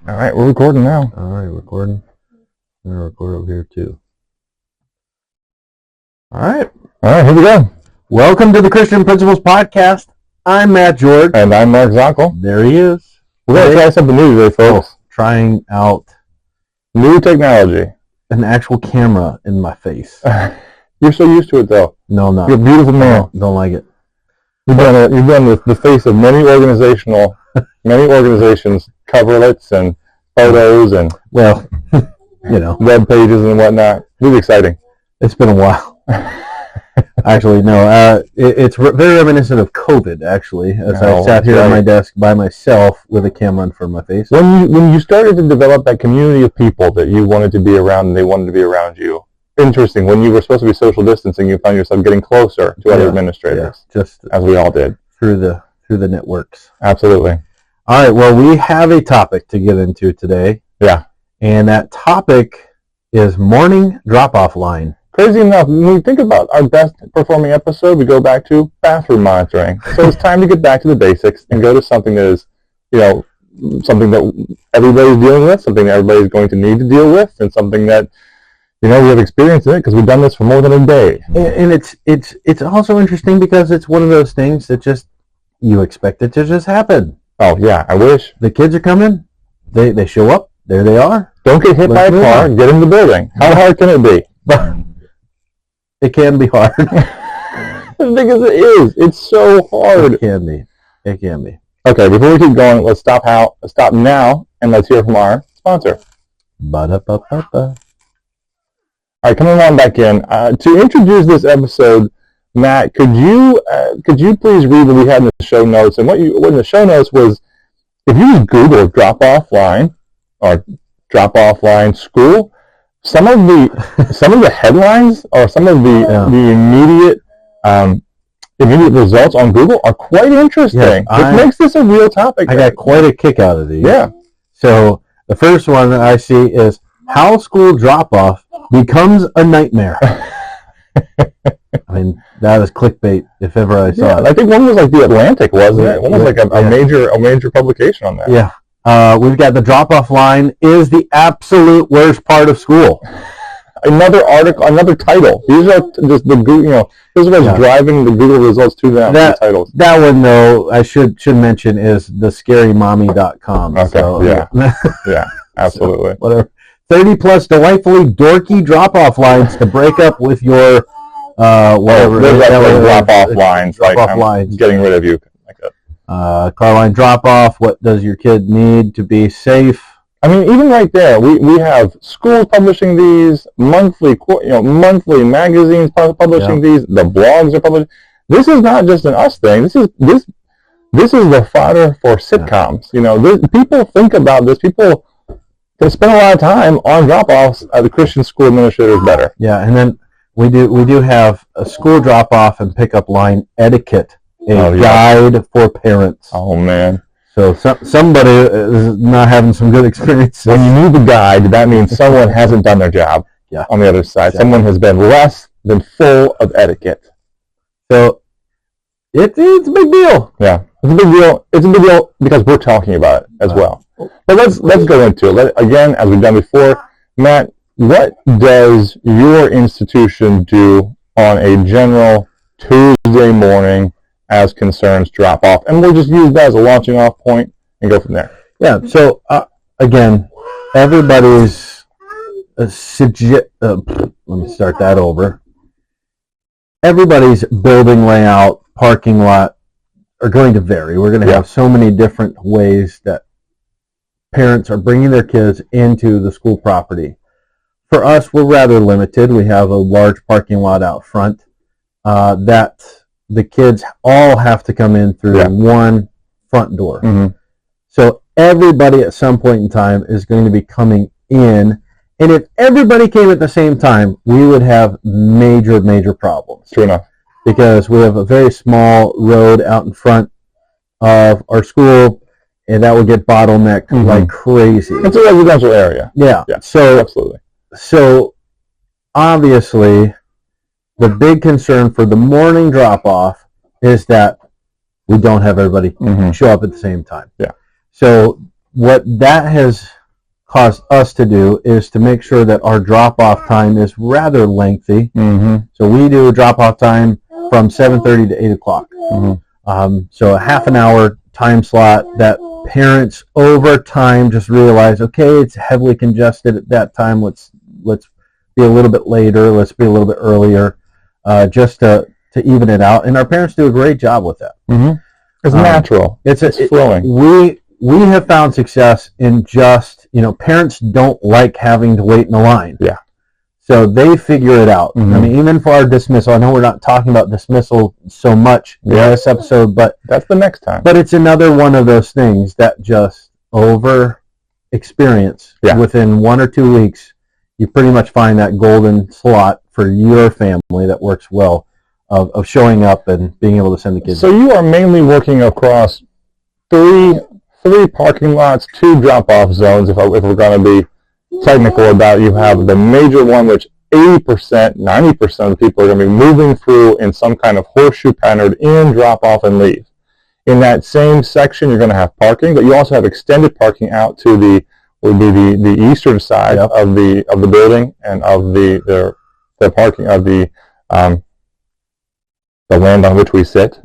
All right, we're recording now. All right, recording. I'm going to record over here too. All right, here we go. Welcome to the Christian Principles Podcast. I'm Matt George. And I'm Mark Zonkel. There he is. We're going to try something new today, folks. Trying out new technology. An actual camera in my face. You're so used to it, though. No, no. You're a beautiful man. Don't like it. You've done the face of many organizations, coverlets and photos and web pages and whatnot. Really exciting. It's been a while. Actually, no. It's very reminiscent of COVID. Actually, as I sat here at my desk by myself with a camera in front of my face. When you started to develop that community of people that you wanted to be around and they wanted to be around you. Interesting. When you were supposed to be social distancing, you found yourself getting closer to other administrators, just as we all did through the networks. Absolutely. All right. Well, we have a topic to get into today. Yeah. And that topic is morning drop-off line. Crazy enough, when we think about our best performing episode, we go back to bathroom monitoring. So it's time to get back to the basics and go to something that is, something that everybody's dealing with, something that everybody's going to need to deal with, and something that we have experience in it because we've done this for more than a day. And it's also interesting because it's one of those things that just, you expect it to just happen. Oh, yeah, I wish. The kids are coming. They show up. There they are. Don't get hit by a car. Get in the building. How hard can it be? It can be hard. The thing is, it is. It's so hard. It can be. It can be. Okay, before we keep going, let's stop now, and let's hear from our sponsor. Ba-da-ba-ba-ba. All right, coming on back in. To introduce this episode, Matt, could you please read what we had in the show notes? And what in the show notes was, if you just Google drop-off line or drop-off-line school, some of the headlines or some of the immediate results on Google are quite interesting. It makes this a real topic. I got quite a kick out of these. Yeah. So the first one that I see is how school drop-off becomes a nightmare. I mean, that is clickbait if ever I saw it. I think one was like The Atlantic, wasn't it? One was like a major publication on that. Yeah. We've got the drop-off line is the absolute worst part of school. Another article, another title. These are just the Google, this is what's driving the Google results to them. The titles. That one, though, I should mention is thescarymommy.com. Okay. So, yeah, absolutely. So, whatever. 30-plus delightfully dorky drop-off lines to break up with your whatever. Drop-off lines. Drop-off lines. Getting rid of you. Like that. Car line drop-off. What does your kid need to be safe? I mean, even right there, we have schools publishing these, monthly magazines publishing these, the blogs are publishing. This is not just an us thing. This is the fodder for sitcoms. People think about this. People they spend a lot of time on drop-offs. The Christian school administrators better. Yeah, and then we do have a school drop-off and pickup line etiquette, guide for parents. Oh man. So somebody is not having some good experience. When you need the guide, that means someone hasn't done their job. Yeah. On the other side, someone has been less than full of etiquette. So it's a big deal. Yeah, it's a big deal. It's a big deal because we're talking about it as well. But let's go into it. Again, as we've done before, Matt, what does your institution do on a general Tuesday morning as concerns drop off? And we'll just use that as a launching off point and go from there. Yeah, so again, everybody's let me start that over. Everybody's building layout, parking lot are going to vary. We're going to have so many different ways that parents are bringing their kids into the school property. For us, we're rather limited. We have a large parking lot out front that the kids all have to come in through one front door. Mm-hmm. So everybody at some point in time is going to be coming in. And if everybody came at the same time, we would have major problems. True enough. Because we have a very small road out in front of our school, and that would get bottlenecked like crazy. It's a residential area. Yeah. So absolutely. So obviously, the big concern for the morning drop-off is that we don't have everybody show up at the same time. Yeah. So what that has caused us to do is to make sure that our drop-off time is rather lengthy. So we do a drop-off time from 7:30 to 8 o'clock. So a half an hour time slot that parents over time just realize, okay, it's heavily congested at that time. Let's be a little bit later. Let's be a little bit earlier, just to even it out. And our parents do a great job with that. It's natural. It's flowing. We have found success in just, parents don't like having to wait in a line. Yeah. So they figure it out. I mean, even for our dismissal, I know we're not talking about dismissal so much in this episode, but that's the next time. But it's another one of those things that just over experience within 1 or 2 weeks, you pretty much find that golden slot for your family that works well of showing up and being able to send the kids. So you are mainly working across three parking lots, 2 drop-off zones, if we're going to be technical about. You have the major one, which 80%, 90% of the people are going to be moving through in some kind of horseshoe pattern in, drop off, and leave. In that same section, you're going to have parking, but you also have extended parking out to the eastern side of the building and of the parking of the land on which we sit,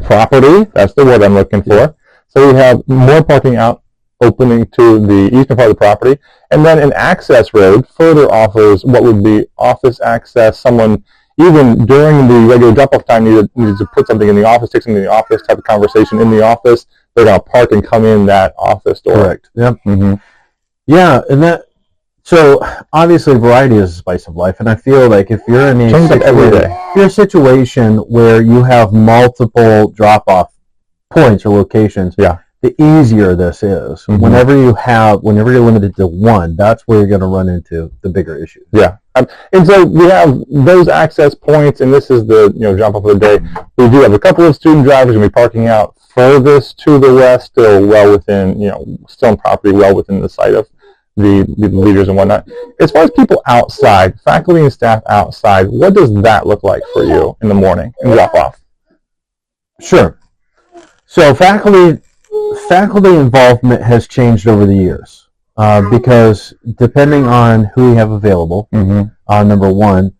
property. That's the word I'm looking for. So we have more parking out, opening to the eastern part of the property, and then an access road further offers what would be office access. Someone, even during the regular drop-off time, needs to put something in the office, take something in the office, have a conversation in the office. They're going to park and come in that office door. Correct. Yep. Yeah, and so obviously variety is the spice of life, and I feel like if you're in a situation where you have multiple drop-off points or locations, the easier this is. Whenever you're limited to one, that's where you're going to run into the bigger issues. And so we have those access points, and this is the drop off of the day. We do have a couple of student drivers going to be parking out furthest to the west, still well within, still in property, well within the sight of the leaders and whatnot. As far as people outside, faculty and staff outside, what does that look like for you in the morning in drop off? Sure. So faculty involvement has changed over the years because depending on who we have available, number one,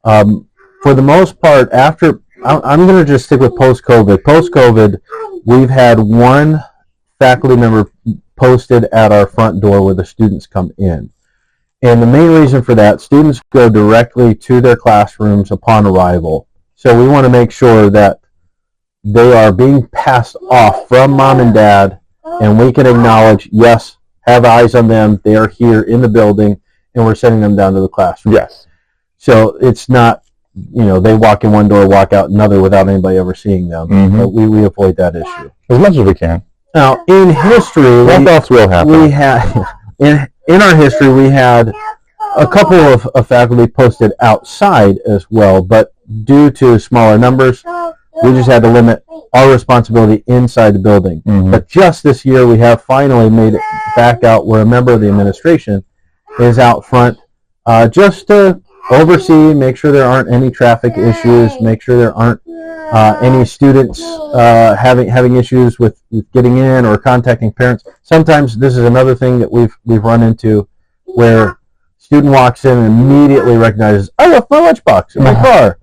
for the most part, I'm going to just stick with post-COVID. Post-COVID, we've had one faculty member posted at our front door where the students come in. And the main reason for that, students go directly to their classrooms upon arrival. So we want to make sure that they are being passed off from mom and dad, and we can acknowledge, yes, have eyes on them, they are here in the building, and we're sending them down to the classroom. Yes. So it's not, they walk in one door, walk out another without anybody ever seeing them. But we avoid that issue. As much as we can. Now, in history, drop-offs will happen. We had, in our history, we had a couple of faculty posted outside as well, but due to smaller numbers, we just had to limit our responsibility inside the building. But just this year, we have finally made it back out where a member of the administration is out front just to oversee, make sure there aren't any traffic issues, make sure there aren't any students having issues with getting in or contacting parents. Sometimes this is another thing that we've run into where student walks in and immediately recognizes, I left my lunchbox in my car.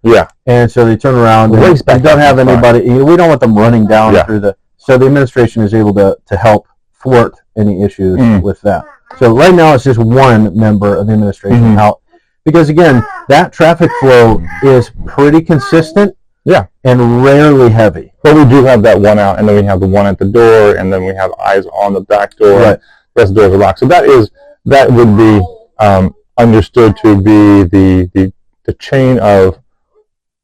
And so they turn around and don't have anybody. We don't want them running down through so the administration is able to help thwart any issues with that. So right now it's just one member of the administration out. Because again, that traffic flow is pretty consistent and rarely heavy. But we do have that one out, and then we have the one at the door, and then we have eyes on the back door. Right. The rest of the doors are locked. So that would be understood to be the chain of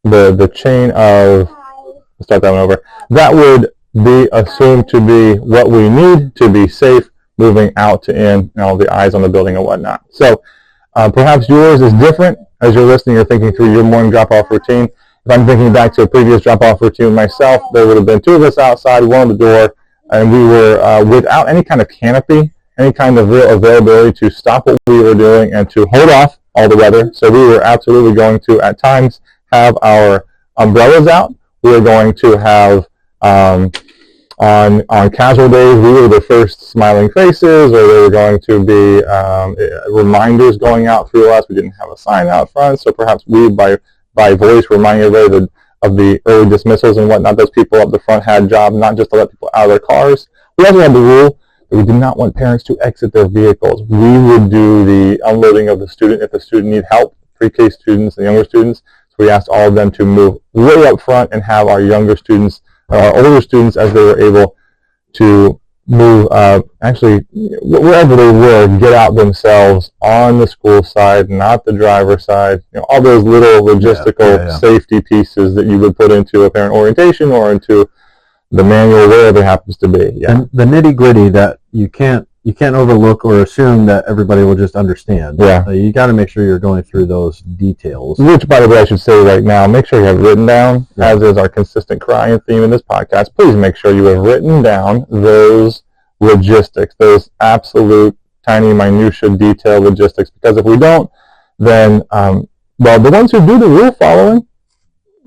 the chain of, let's start that one over. That would be assumed to be what we need to be safe moving out to in, the eyes on the building and whatnot. So perhaps yours is different. As you're listening, you're thinking through your morning drop-off routine. If I'm thinking back to a previous drop-off routine myself, there would have been 2 of us outside, one on the door, and we were without any kind of canopy, any kind of real availability to stop what we were doing and to hold off all the weather. So we were absolutely going to, at times, have our umbrellas out. We were going to have On casual days, we were the first smiling faces, or there were going to be reminders going out through us. We didn't have a sign out front, so perhaps we, by voice, reminding everybody of the early dismissals and whatnot. Those people up the front had jobs not just to let people out of their cars. We also had the rule that we did not want parents to exit their vehicles. We would do the unloading of the student if the student needed help, pre-K students and younger students. So we asked all of them to move way up front and have our younger students, older students, as they were able to move, actually, wherever they were, get out themselves on the school side, not the driver's side. All those little logistical safety pieces that you would put into a parent orientation or into the manual, wherever it happens to be. Yeah. And the nitty-gritty that you can't overlook or assume that everybody will just understand. Yeah. You got to make sure you're going through those details. Which, by the way, I should say right now, make sure you have written down, as is our consistent cry and theme in this podcast, please make sure you have written down those logistics, those absolute tiny minutia detail logistics, because if we don't, then, the ones who do the rule following,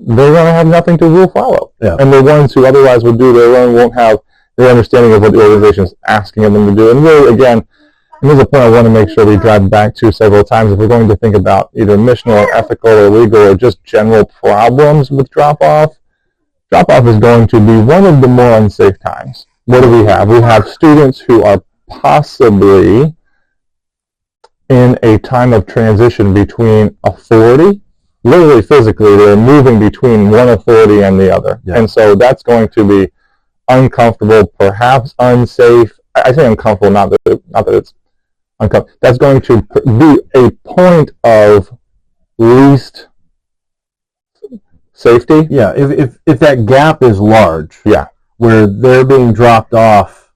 they're going to have nothing to rule follow. Yeah. And the ones who otherwise would do their own won't have their understanding of what the organization is asking of them to do. And really, again, and there's a point I want to make sure we drive back to several times. If we're going to think about either missional or ethical or legal or just general problems with drop-off is going to be one of the more unsafe times. What do we have? We have students who are possibly in a time of transition between authority. Literally, physically, they're moving between one authority and the other. Yeah. And so that's going to be uncomfortable, perhaps unsafe. I say uncomfortable, not that it's uncomfortable. That's going to be a point of least safety. Yeah, if that gap is large, yeah, where they're being dropped off,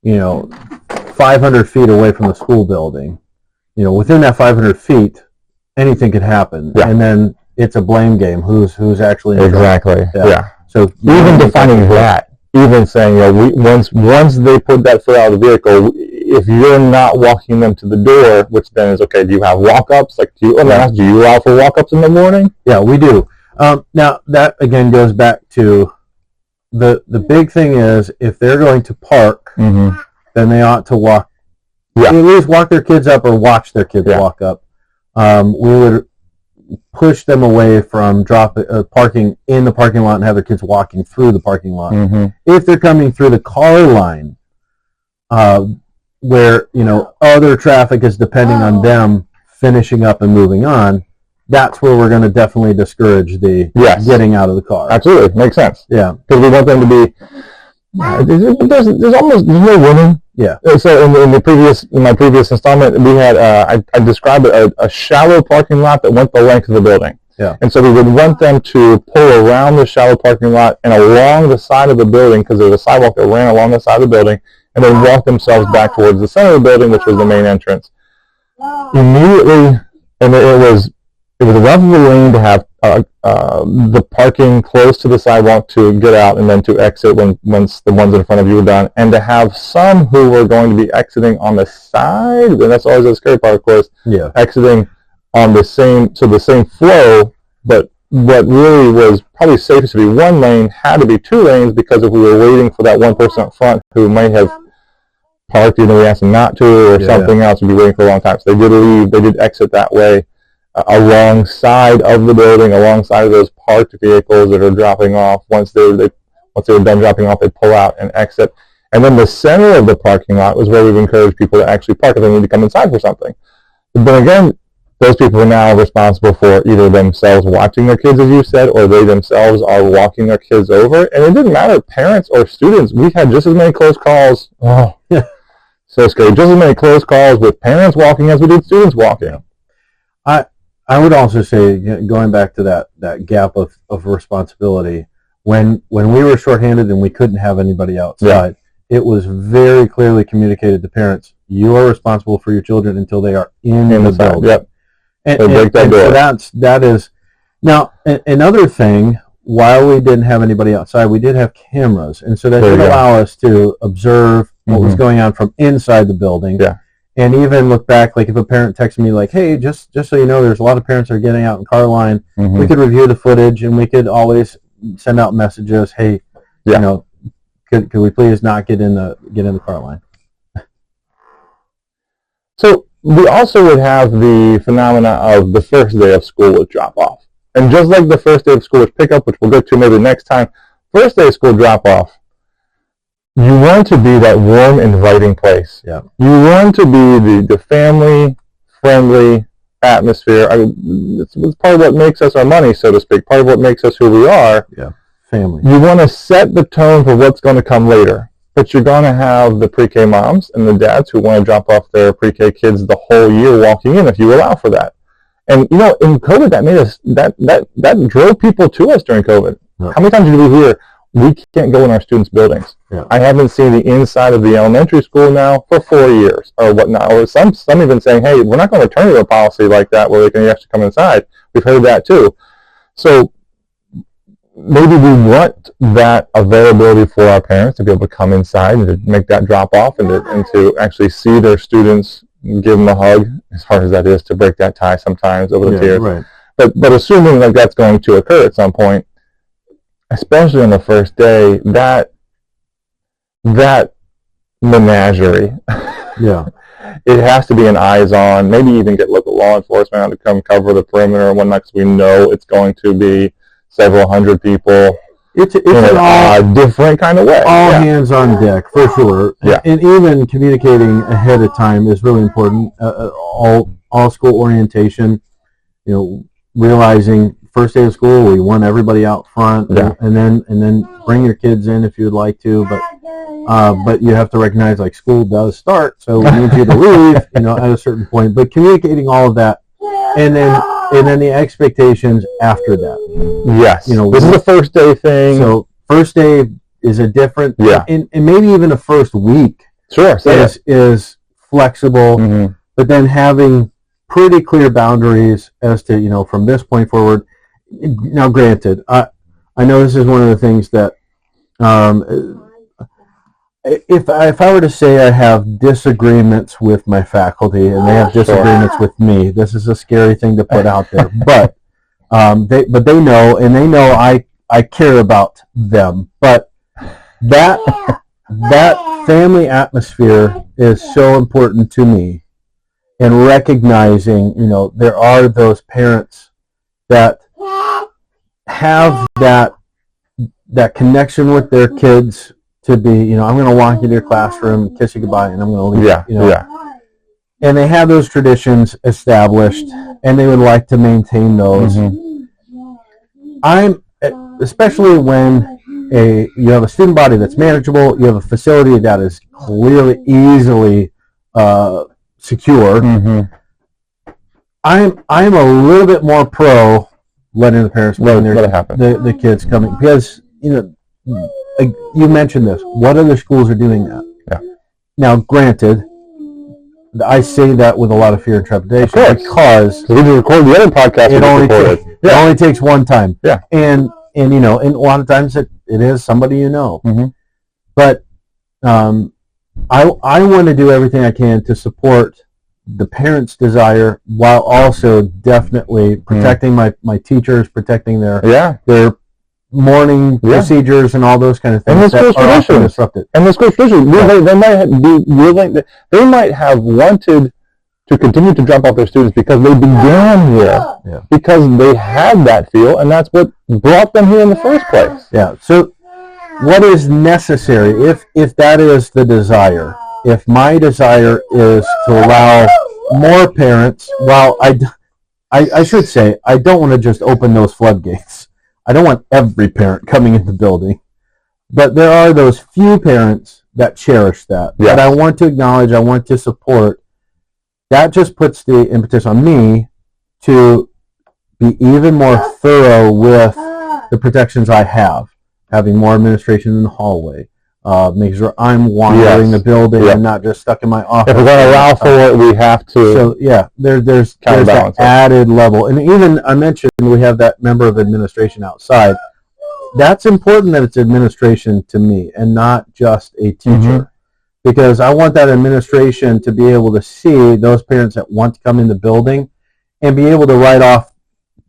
500 feet away from the school building, within that 500 feet, anything could happen, and then it's a blame game. Who's actually in exactly? Yeah. So even defining that, even saying, once they put that foot out of the vehicle, if you're not walking them to the door, which then is okay. Do you have walk-ups? Like, do you allow for walk-ups in the morning? Yeah, we do. Now that again goes back to the big thing is if they're going to park, then they ought to walk. Yeah. At least walk their kids up or watch their kids walk up. We would push them away from parking in the parking lot and have their kids walking through the parking lot. If they're coming through the car line, where other traffic is depending on them finishing up and moving on, that's where we're going to definitely discourage the getting out of the car. Absolutely, makes sense. Yeah, because we want them to be. There's no winning. Yeah. So in my previous installment, we had I described a shallow parking lot that went the length of the building. Yeah. And so we would want them to pull around the shallow parking lot and along the side of the building, because there was a sidewalk that ran along the side of the building, and then walk themselves back towards the center of the building, which was the main entrance. Immediately, and it was enough of a lane to have the parking close to the sidewalk to get out and then to exit once the ones in front of you were done, and to have some who were going to be exiting on the side, and that's always the scary part, of course, exiting on the same flow, but what really was probably safest to be one lane had to be two lanes, because if we were waiting for that one person up front who might have parked even though we asked them not to, or something else, we'd be waiting for a long time. So they did exit that way. Alongside of the building, alongside of those parked vehicles that are dropping off. Once they were done dropping off, they pull out and exit. And then the center of the parking lot was where we've encouraged people to actually park if they need to come inside for something. But again, those people are now responsible for either themselves watching their kids, as you said, or they themselves are walking their kids over. And it didn't matter, parents or students. We had just as many close calls. Oh, so scary. Just as many close calls with parents walking as we did students walking. I would also say, going back to that gap of responsibility, when we were shorthanded and we couldn't have anybody outside, it was very clearly communicated to parents, you are responsible for your children until they are in the building. Yep. And so that is now another thing. While we didn't have anybody outside, we did have cameras, and so that did allow us to observe what was going on from inside the building. Yeah. And even look back, like if a parent texted me like, hey, just so you know, there's a lot of parents that are getting out in car line, we could review the footage, and we could always send out messages, hey, Could we please not get in the car line? So we also would have the phenomena of the first day of school with drop-off. And just like the first day of school with pickup, which we'll get to maybe next time, first day of school drop-off, you want to be that warm, inviting place. Yeah. You want to be the family-friendly atmosphere. I mean, it's part of what makes us our money, so to speak, part of what makes us who we are. Yeah, family. You want to set the tone for what's going to come later. But you're going to have the pre-K moms and the dads who want to drop off their pre-K kids the whole year walking in if you allow for that. And, you know, in COVID, that made us, that drove people to us during COVID. Yeah. How many times did we hear, we can't go in our students' buildings? Yeah. I haven't seen the inside of the elementary school now for 4 years or whatnot. Or some even saying, hey, we're not going to return to a policy like that where they can actually come inside. We've heard that too. So maybe we want that availability for our parents to be able to come inside and to make that drop off and to actually see their students, give them a hug, as hard as that is to break that tie sometimes over the tears. Right. But assuming like that's going to occur at some point, especially on the first day, that menagerie, yeah, it has to be an eyes on. Maybe even get local law enforcement out to come cover the perimeter and whatnot, because we know it's going to be several hundred people. It's an different kind of way. All hands on deck, for sure. Yeah. And even communicating ahead of time is really important. All school orientation, you know, realizing first day of school, we want everybody out front, yeah. and then bring your kids in if you would like to, but you have to recognize like school does start, so we need you to leave, you know, at a certain point. But communicating all of that, and then the expectations after that. Yes. You know, this is the first day thing. So first day is a different, and maybe even a first week. Sure. Is flexible, mm-hmm. but then having pretty clear boundaries as to, you know, from this point forward. Now, granted, I know this is one of the things that, if I were to say I have disagreements with my faculty and they have disagreements with me, this is a scary thing to put out there. But they know, and they know I care about them. But that family atmosphere is so important to me, and recognizing, you know, there are those parents that have that connection with their kids to be, you know, I'm going to walk you to your classroom, kiss you goodbye, and I'm going to leave. Yeah, you know? yeah. And they have those traditions established, and they would like to maintain those. Mm-hmm. Especially when you have a student body that's manageable, you have a facility that is clearly, easily secure. Mm-hmm. I'm a little bit more pro letting the parents bring the kids coming, because, you know, you mentioned this. What other schools are doing that? Yeah. Now, granted, I say that with a lot of fear and trepidation because we just record the other podcast. It only takes one time. Yeah. And you know, and a lot of times it is somebody you know. Mm-hmm. But I want to do everything I can to support the parents' desire, while also definitely protecting my teachers, prprotecting their morning procedures and all those kind of things. And the school's tradition. Disrupted. And the school's tradition. They might be willing. They might have wanted to continue to drop off their students because they began here, because they had that feel, and that's what brought them here in the first place. Yeah. So, what is necessary if that is the desire? If my desire is to allow more parents, well, I should say, I don't want to just open those floodgates. I don't want every parent coming in the building. But there are those few parents that cherish that. Yes. That I want to acknowledge, I want to support. That just puts the impetus on me to be even more thorough with the protections I have. Having more administration in the hallway. Making sure I'm wandering the building and not just stuck in my office. If we're going to allow for it, we have to. So there's that added level, and even I mentioned we have that member of administration outside. That's important that it's administration to me and not just a teacher, because I want that administration to be able to see those parents that want to come in the building and be able to write off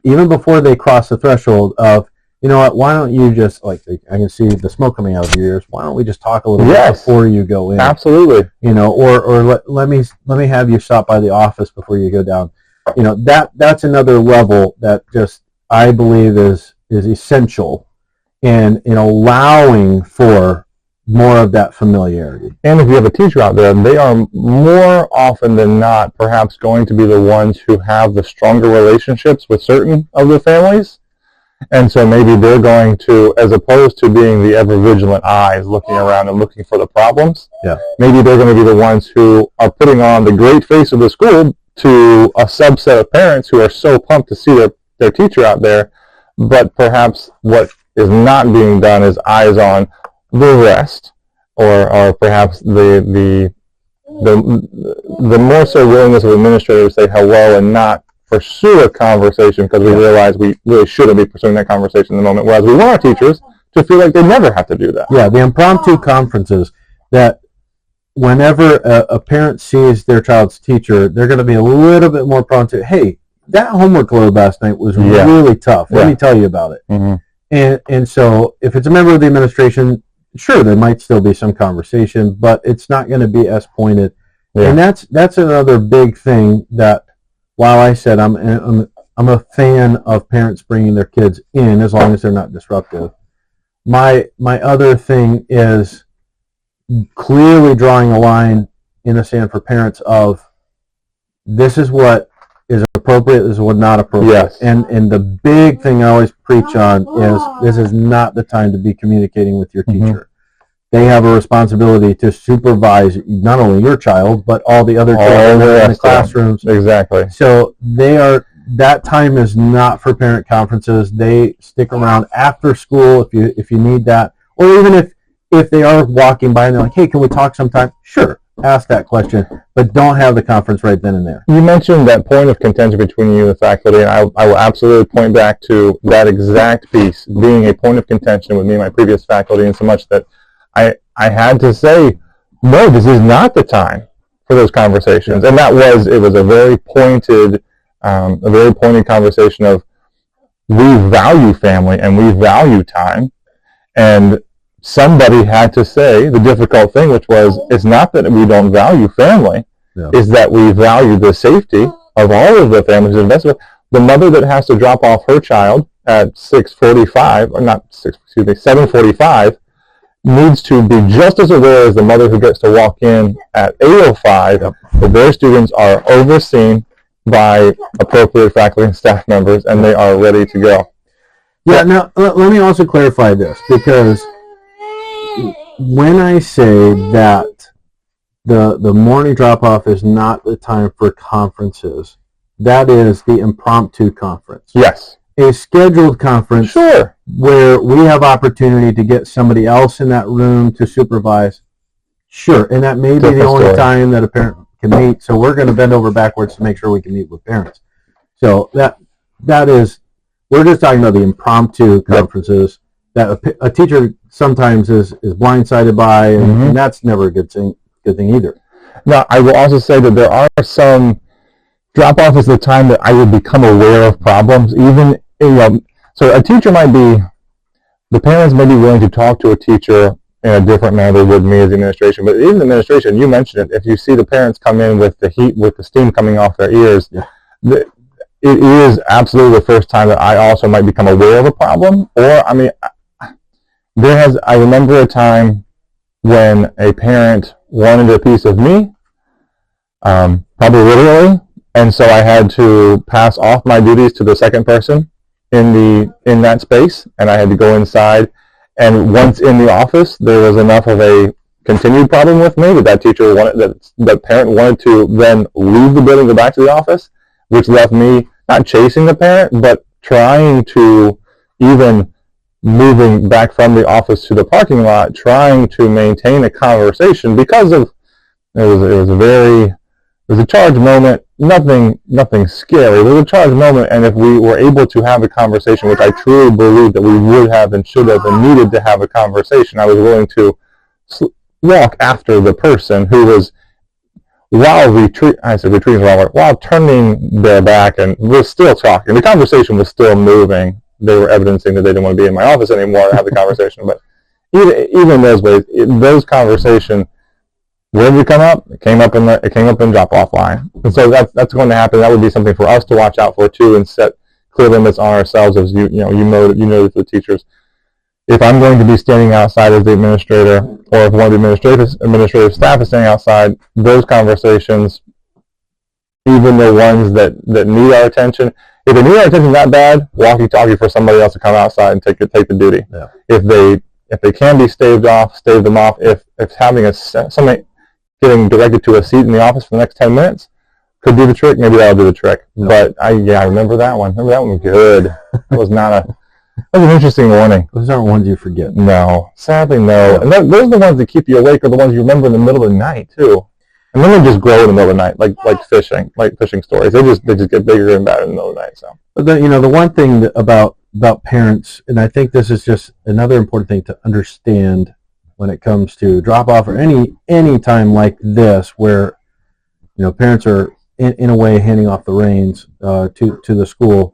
even before they cross the threshold of, you know what, why don't you just, like, I can see the smoke coming out of your ears, why don't we just talk a little bit before you go in? Absolutely. You know, or let me have you stop by the office before you go down. You know, that's another level that just, I believe, is essential in allowing for more of that familiarity. And if you have a teacher out there, they are more often than not perhaps going to be the ones who have the stronger relationships with certain of the families. And so maybe they're going to, as opposed to being the ever vigilant eyes looking around and looking for the problems, maybe they're going to be the ones who are putting on the great face of the school to a subset of parents who are so pumped to see their teacher out there, but perhaps what is not being done is eyes on the rest, or perhaps the more so willingness of administrators to say hello and not pursue a conversation because we realize we really shouldn't be pursuing that conversation in the moment, whereas we want our teachers to feel like they never have to do that. Yeah, the impromptu conferences that whenever a parent sees their child's teacher, they're going to be a little bit more prone to, hey, that homework load last night was really tough. Let me tell you about it. Mm-hmm. And so if it's a member of the administration, sure, there might still be some conversation, but it's not going to be as pointed. Yeah. And that's another big thing that, while I said I'm a fan of parents bringing their kids in as long as they're not disruptive, my other thing is clearly drawing a line in the sand for parents of this is what is appropriate, this is what not appropriate. Yes. And the big thing I always preach on is this is not the time to be communicating with your teacher. Mm-hmm. They have a responsibility to supervise not only your child, but all the other children in the classrooms. Exactly. So that time is not for parent conferences. They stick around after school if you need that. Or even if they are walking by and they're like, hey, can we talk sometime? Sure, ask that question, but don't have the conference right then and there. You mentioned that point of contention between you and the faculty, and I will absolutely point back to that exact piece being a point of contention with me and my previous faculty, in so much that I had to say, no, this is not the time for those conversations. And it was a very pointed conversation of, we value family and we value time. And somebody had to say the difficult thing, which was, it's not that we don't value family, it's that we value the safety of all of the families invested with. The mother that has to drop off her child at 7:45, needs to be just as aware as the mother who gets to walk in at 8:05 that their students are overseen by appropriate faculty and staff members, and they are ready to go. Yeah, now let me also clarify this, because when I say that the morning drop-off is not the time for conferences, that is the impromptu conference. Yes. A scheduled conference, sure, where we have opportunity to get somebody else in that room to supervise, sure, and that may be the only time that a parent can meet, so we're going to bend over backwards to make sure we can meet with parents. So that is, we're just talking about the impromptu conferences that a teacher sometimes is blindsided by, and that's never a good thing either. Now, I will also say that there are some drop-off is the time that I would become aware of problems, even, so a teacher the parents may be willing to talk to a teacher in a different manner than would me as the administration, but even the administration, you mentioned it, if you see the parents come in with the heat, with the steam coming off their ears, it is absolutely the first time that I also might become aware of a problem. Or, I remember a time when a parent wanted a piece of me, probably literally, and so I had to pass off my duties to the second person in that space, and I had to go inside. And once in the office, there was enough of a continued problem with me that teacher the parent wanted to then leave the building, go back to the office, which left me not chasing the parent, but trying to, even moving back from the office to the parking lot, trying to maintain a conversation because of it was a charged moment. Nothing scary. It was a charged moment, and if we were able to have a conversation, which I truly believe that we would have and should have and needed to have a conversation, I was willing to walk after the person who was, while turning their back and was still talking. The conversation was still moving, they were evidencing that they didn't want to be in my office anymore to have the conversation. But even those ways, those conversations, where did it come up? It came up in drop-off line. And so that's going to happen. That would be something for us to watch out for too, and set clear limits on ourselves as you know the teachers. If I'm going to be standing outside as the administrator, or if one of the administrative staff is standing outside, those conversations, even the ones that need our attention, if they need our attention that bad, walkie-talkie for somebody else to come outside and take the duty. Yeah. If they can be staved off, stave them off. If having somebody getting directed to a seat in the office for the next 10 minutes could do the trick, maybe that'll do the trick. Yeah. But I remember that one. Remember that one was good. That was an interesting warning. Those aren't ones you forget. No, sadly no. And those are the ones that keep you awake, or the ones you remember in the middle of the night too. And then they just grow in the middle of the night, like fishing stories. They just get bigger and badder in the middle of the night. So, but the one thing about parents, and I think this is just another important thing to understand when it comes to drop off, or any time like this where parents are in a way handing off the reins to the school.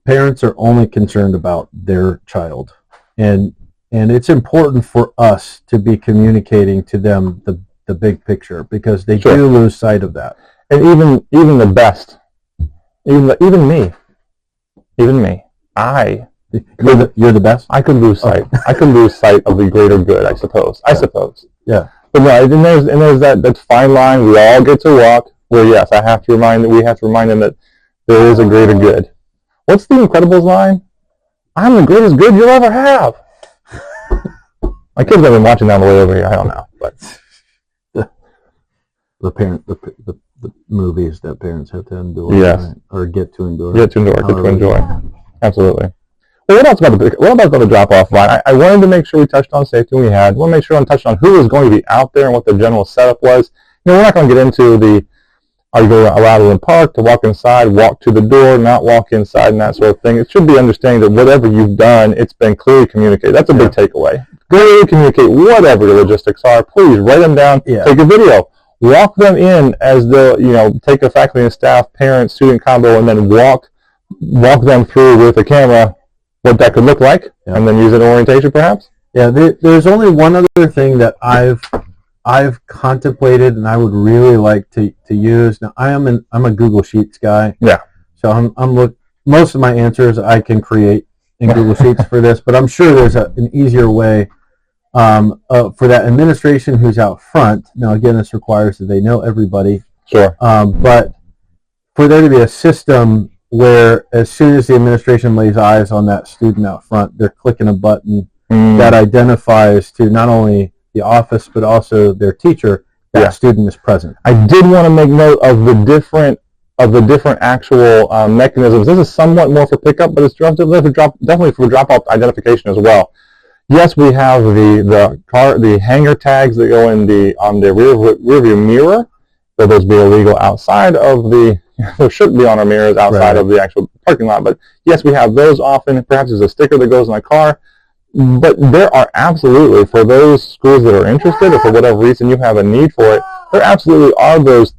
Parents are only concerned about their child, and it's important for us to be communicating to them the big picture, because they do lose sight of that. And even the best, even me, you're the best. I could lose sight. I could lose sight of the greater good. I suppose. Yeah. But no, and there's that fine line we all get to walk. Where yes, we have to remind them that there is a greater good. What's the Incredibles line? I'm the greatest good you'll ever have. My kids have been watching that on the way over here. I don't know, but the movies that parents have to endure, yes, right? Or get to endure. Get to enjoy. Absolutely. Well, what about the drop-off line? I wanted to make sure we touched on safety. We had. Want to make sure I touched on who was going to be out there and what the general setup was. We're not going to get into are you allowed in the park to walk inside, walk to the door, not walk inside, and that sort of thing. It should be understanding that whatever you've done, it's been clearly communicated. That's a big takeaway. Clearly communicate whatever the logistics are. Please write them down. Yeah. Take a video. Walk them in as take a faculty and staff, parent, student combo, and then walk them through with a camera what that could look like, and then use it in orientation perhaps. Yeah, there's only one other thing that I've contemplated and I would really like to use. Now I'm a Google Sheets guy. Yeah. So most of my answers I can create in Google Sheets for this, but I'm sure there's an easier way for that administration who's out front. Now again, this requires that they know everybody. Sure. But for there to be a system where as soon as the administration lays eyes on that student out front, they're clicking a button that identifies to not only the office but also their teacher that student is present. I did want to make note of the different actual mechanisms. This is somewhat more for pickup, but it's definitely for drop-off identification as well. Yes, we have the hanger tags that go on the rear view mirror. So those be illegal outside of there shouldn't be on our mirrors outside of the actual parking lot. But yes, we have those often. Perhaps there's a sticker that goes in a car. But there are absolutely, for those schools that are interested, or for whatever reason you have a need for it, there absolutely are those